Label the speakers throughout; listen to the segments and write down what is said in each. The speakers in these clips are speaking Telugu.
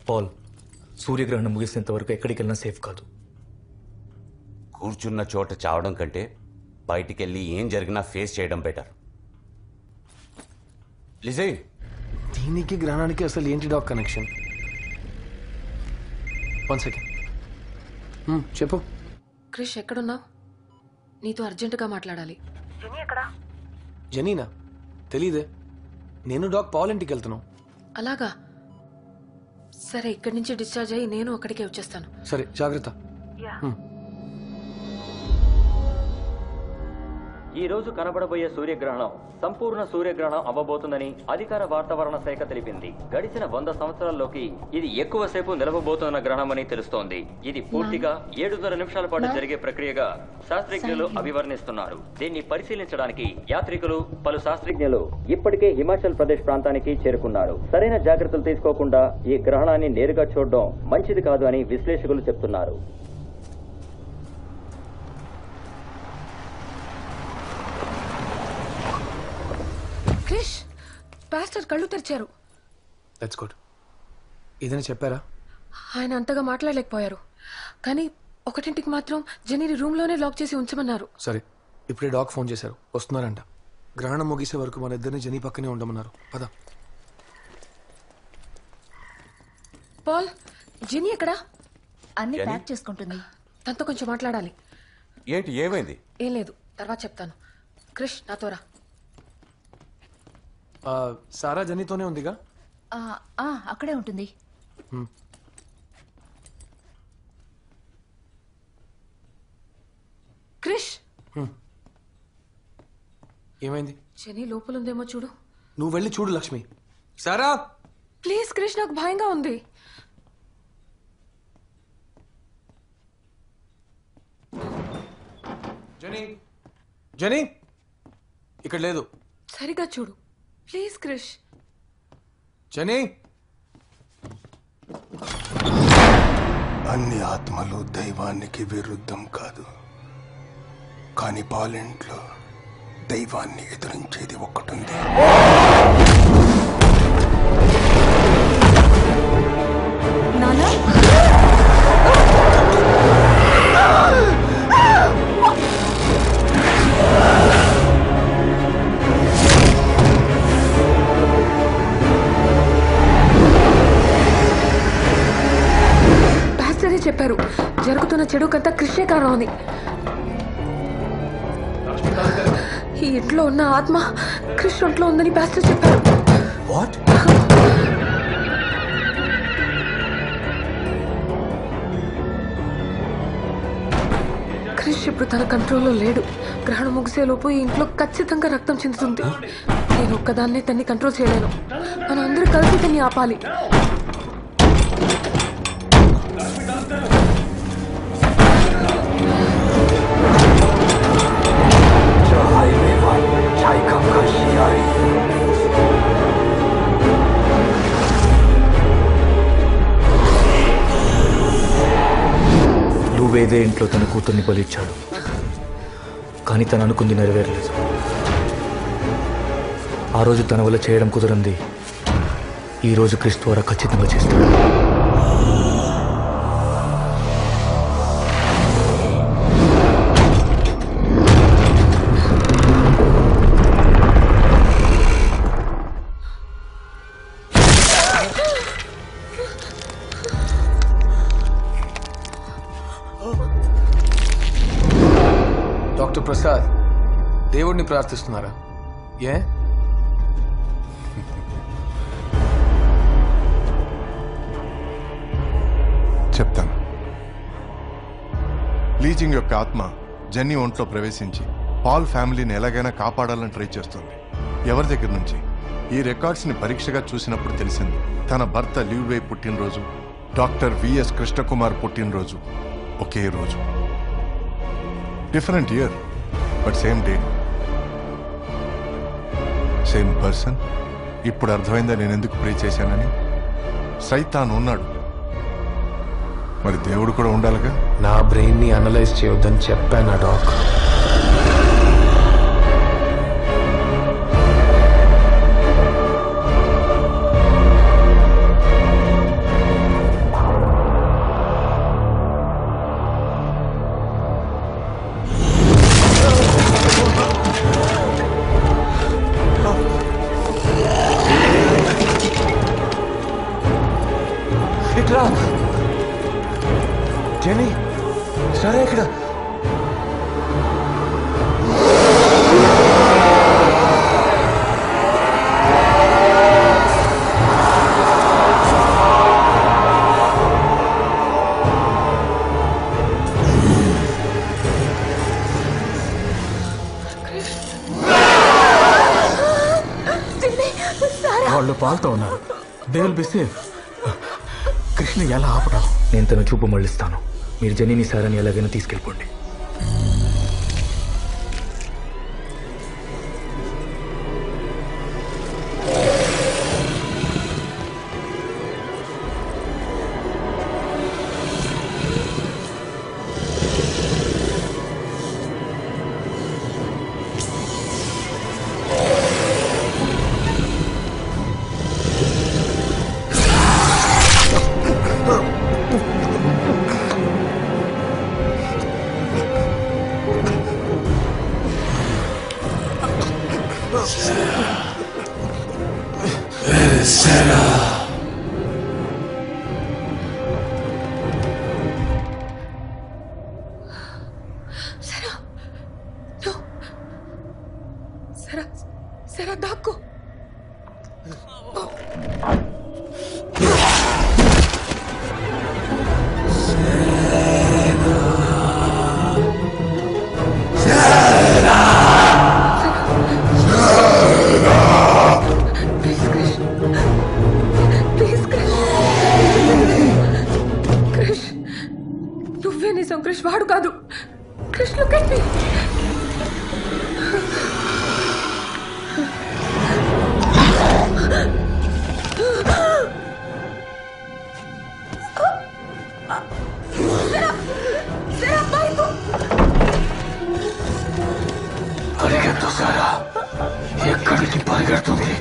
Speaker 1: పాల్, సూర్యగ్రహణం ముగిసేంత వరకు ఎక్కడికి వెళ్ళినా సేఫ్ కాదు.
Speaker 2: కూర్చున్న చోట చావడం కంటే బయటికెళ్ళి ఏం జరిగినా ఫేస్ చేయడం బెటర్. లిజై,
Speaker 3: దీనికి గ్రహణానికి అసలు ఏంటి డాక్ కనెక్షన్? 1 సెకండ్. చెప్పు.
Speaker 4: క్రిష్ ఎక్కడున్నావు? నీతో అర్జెంటుగా మాట్లాడాలి.
Speaker 3: జనీనా? తెలీదే. నేను డాక్ పాల్ ఇంటికి వెళ్తున్నావు.
Speaker 4: అలాగా? సరే, ఇక్కడి నుంచి డిశ్చార్జ్ అయ్యి నేను అక్కడికే వచ్చేస్తాను.
Speaker 3: సరే, జాగ్రత్త.
Speaker 5: ఈ రోజు కనబడబోయే సూర్యగ్రహణం సంపూర్ణ సూర్యగ్రహణం అవ్వబోతుందని అధికార వాతావరణ శాఖ తెలిపింది. గడిచిన 100 సంవత్సరాల్లోకి ఇది ఎక్కువసేపు నిలవబోతున్న గ్రహణమని తెలుస్తోంది. ఇది పూర్తిగా 7.5 నిమిషాల పాటు జరిగే ప్రక్రియగా శాస్త్రజ్ఞులు అభివర్ణిస్తున్నారు. దీన్ని పరిశీలించడానికి యాత్రికులు, పలు శాస్త్రజ్ఞులు ఇప్పటికే హిమాచల్ ప్రదేశ్ ప్రాంతానికి చేరుకున్నారు. సరైన జాగ్రత్తలు తీసుకోకుండా ఈ గ్రహణాన్ని నేరుగా చూడడం మంచిది కాదు అని విశ్లేషకులు చెప్తున్నారు.
Speaker 4: క్రిష్, పాస్టర్ కళ్ళు తెరిచారు.
Speaker 3: Let's good. ఏదైనా చెప్పారా?
Speaker 4: ఆయన అంతగా మాట్లాడలేకపోయారు, కానీ 1ంటికి మాత్రం జెనీని రూమ్లోనే లాక్ చేసి ఉంచమన్నారు.
Speaker 3: సరే, ఇప్పుడే డాక్ ఫోన్ చేశారు, వస్తున్నారంట. గ్రహణం ముగిసే వరకు మన ఇద్దరిని జెనీ పక్కనే ఉండమన్నారు. పద.
Speaker 4: పాల్, జెనీ ఎక్కడా?
Speaker 6: అన్ని ప్యాక్ చేసుకుంటుంది.
Speaker 4: తనతో కొంచెం మాట్లాడాలి.
Speaker 2: ఏంటి, ఏమైంది?
Speaker 4: ఏం లేదు, తర్వాత చెప్తాను. క్రిష్, నాతో రా.
Speaker 3: సారా జెనీతోనే ఉందిగా?
Speaker 6: అక్కడే ఉంటుంది.
Speaker 4: క్రిష్,
Speaker 3: ఏమైంది?
Speaker 4: జెనీ లోపల ఉందేమో చూడు.
Speaker 3: నువ్వు వెళ్ళి చూడు లక్ష్మి. సారా,
Speaker 4: ప్లీజ్ క్రిష్, నాకు భయంగా ఉంది.
Speaker 3: జెనీ, జెనీ ఇక్కడ లేదు.
Speaker 4: సరిగా చూడు ప్లీజ్ క్రిష్.
Speaker 3: జెనీ.
Speaker 7: అన్ని ఆత్మలు దైవానికి విరుద్ధం కాదు, కానీ పాలెంట్లో దైవాన్ని ఎదురించేది ఒక్కటుంది.
Speaker 6: నానా,
Speaker 4: చెప్పారు జరుగుతున్న చెడుకంతా క్రిషే కారణం అని. ఈ ఇంట్లో ఉన్న ఆత్మ క్రిష్ ఒంట్లో ఉందని పాస్టర్ చెప్పారు. క్రిష్ ఇప్పుడు తన కంట్రోల్లో లేడు. గ్రహణం ముగిసేలోపు ఈ ఇంట్లో ఖచ్చితంగా రక్తం చెందుతుంది. నేను ఒక్కదాన్నే తన్ని కంట్రోల్ చేయలేను. మనం అందరూ కలిసి తన్ని ఆపాలి.
Speaker 1: లూవేదే ఇంట్లో తన కూతుర్ని బలిచ్చాడు, కానీ తను అనుకుంది నెరవేరలేదు. ఆ రోజు తన వల్ల చేయడం కుదరంది ఈ రోజు క్రిష్ ద్వారా ఖచ్చితంగా చేస్తాడు.
Speaker 3: డాక్టర్ ప్రసాద్, దేవుడిని ప్రార్థిస్తున్నారా? ఏ?
Speaker 7: చెప్తాను. లీజింగ్ యొక్క ఆత్మ జెన్నీ ఒంట్లో ప్రవేశించి పాల్ ఫ్యామిలీని ఎలాగైనా కాపాడాలని ట్రై చేస్తుంది. ఎవరి దగ్గర నుంచి? ఈ రికార్డ్స్ని పరీక్షగా చూసినప్పుడు తెలిసింది తన భర్త లివ్వే పుట్టినరోజు, డాక్టర్ విఎస్ కృష్ణకుమార్ పుట్టినరోజు ఒకే రోజు. Different year but same day, same person. ఇప్పుడు అర్థమైందా నేను ఎందుకు ప్రే చేశానని? సైతాన్ ఉన్నాడు, మరి దేవుడు కూడా ఉండాలిగా.
Speaker 3: నా బ్రెయిన్ని అనలైజ్ చేయొద్దని చెప్పాను డాక్.
Speaker 1: ఇట్లా జెనీ సరే ఇక్కడ వాళ్ళు పాల్తో ఉన్నారు. They will be safe. Krishna ఎలా ఆపడం? నేను తన చూపు మళ్ళిస్తాను. మీరు జెనీని సారని ఎలాగైనా తీసుకెళ్ళిపోండి.
Speaker 4: సరే దాక్కో. నువ్వే నిజం క్రిష్, వాడు కాదు. Krish look at me.
Speaker 1: పరిగెత్తు సారా. ఎక్కడికి పరిగెడుతుంది?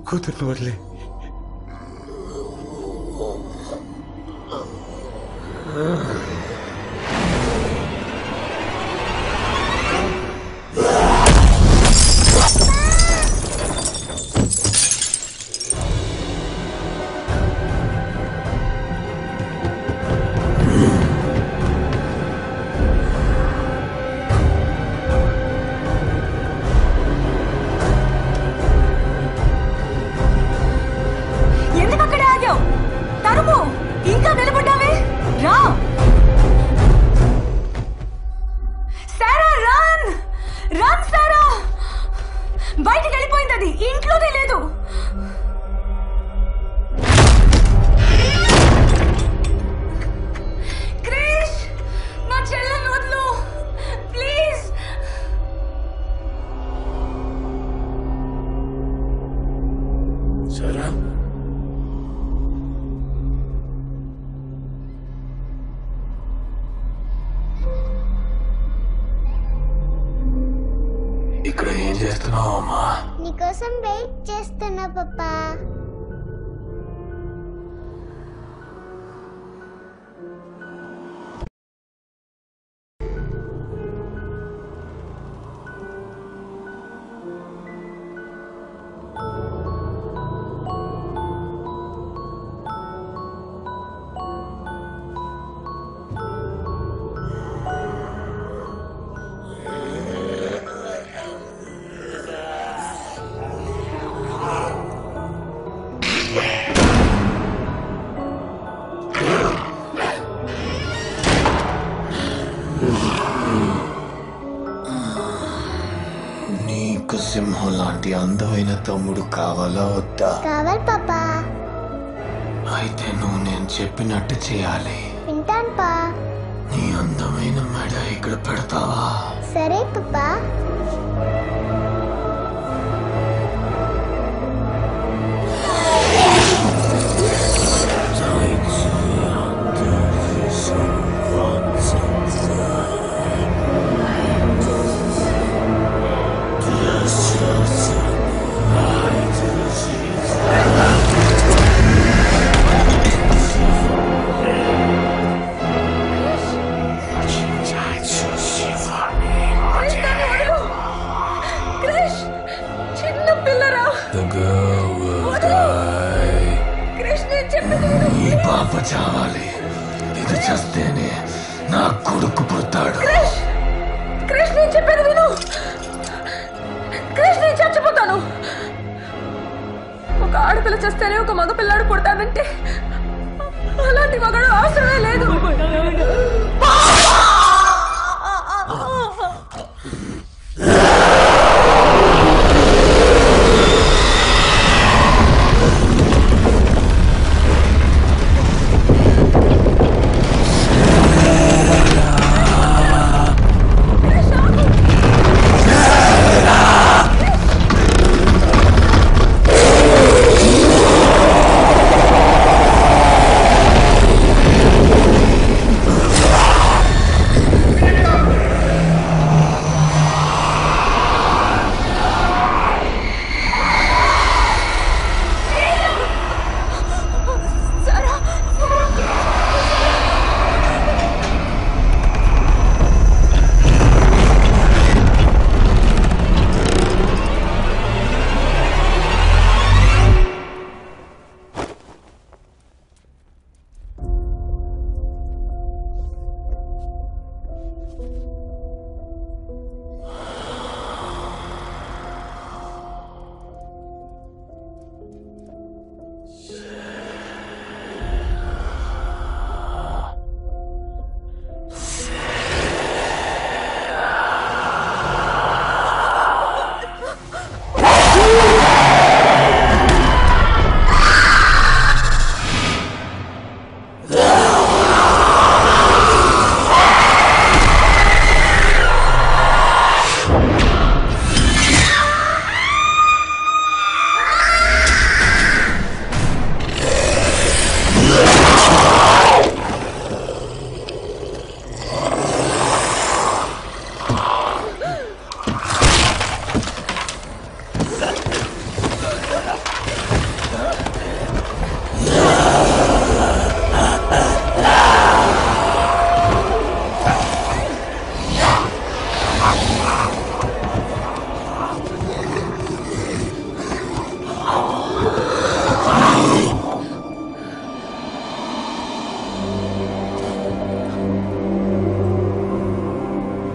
Speaker 1: కూతుర్ని వదిలే.
Speaker 6: ఇంకా నిలబడ్డావే? రా సారా, రన్ రన్ సారా. బయటికి వెళ్ళిపోయింది, అది ఇంట్లోనే లేదు. క్రిష్, నా చెల్లెని వదులు ప్లీజ్.
Speaker 1: సారా ఇక్కడ ఏం చేస్తున్నావు అమ్మా?
Speaker 8: నీకోసం వెయిట్ చేస్తున్నా పప్పా.
Speaker 1: నీకు సింహం లాంటి అందమైన తమ్ముడు కావాలా వద్దా?
Speaker 8: కావాలి పాపా.
Speaker 1: అయితే నువ్వు నేను చెప్పినట్టు చేయాలి.
Speaker 8: వింటాను పా.
Speaker 1: నీ
Speaker 3: ఇక్కడ పెడతావా?
Speaker 8: సరే పప్పా.
Speaker 3: ఈ పాప చావాలి. ఇది చేస్తేనే నా కొడుకు పుడతాడు.
Speaker 4: క్రిష్, నేను చెప్పేది విను. క్రిష్, నేను చచ్చిపోతాను. ఒక ఆడపిల్ల చేస్తేనే ఒక మగపిల్లాడు పుడతాడంటే అలాంటి మగాడు అవసరమే లేదు.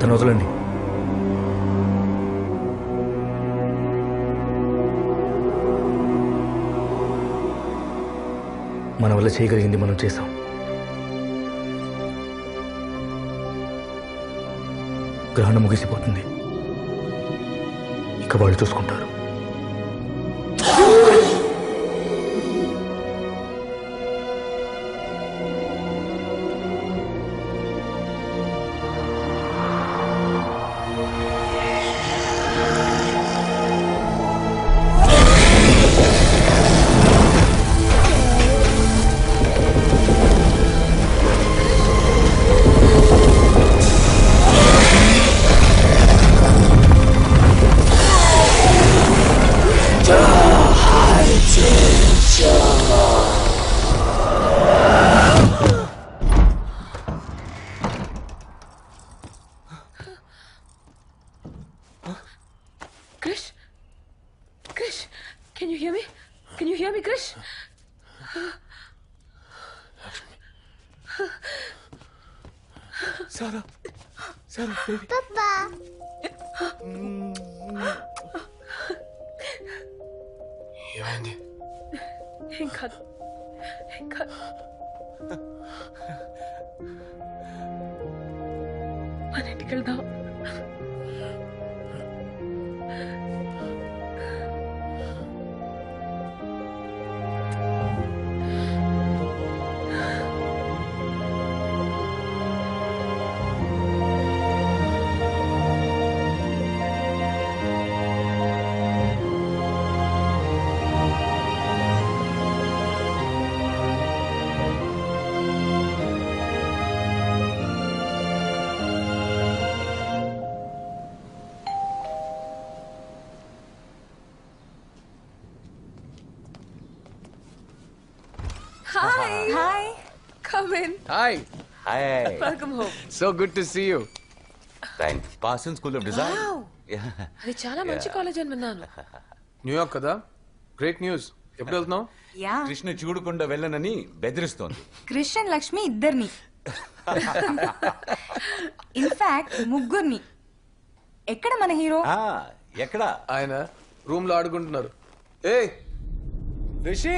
Speaker 1: తను వదలండి. మన వల్ల చేయగలిగింది మనం చేశాం. గ్రహణం ముగిసిపోతుంది. ఇక వాళ్ళు చూసుకుంటారు.
Speaker 4: Krish? Krish, can you hear me? Can you hear me, Krish?
Speaker 3: Sarah, Sarah, baby.
Speaker 8: Papa.
Speaker 3: ఏమైంది?
Speaker 4: ఏం కాదు, ఏం కాదు. మన ఇంటికి వెళ్దాం. Arvind.
Speaker 3: Hi
Speaker 2: hi
Speaker 4: Welcome home.
Speaker 3: So good to see you
Speaker 2: thanks Parsons school of design
Speaker 4: అది చాలా మంచి కాలేజ్ అని విన్నాను.
Speaker 3: న్యూయార్క్ కదా, గ్రేట్ న్యూస్. ఎప్పుడు వెళ్తున్నావు?
Speaker 6: యా
Speaker 2: కృష్ణ చూడకుండా వెళ్ళనని బెదిరిస్తోంది.
Speaker 6: క్రిష్ అండ్ లక్ష్మి ఇద్దరిని ఇన్ఫాక్ట్ ముగ్గురిని. ఎక్కడ మన హీరో?
Speaker 2: ఆ, ఎక్కడ
Speaker 3: ఆయన రూమ్ లో ఆడుకుంటున్నారు. ఏ రిషి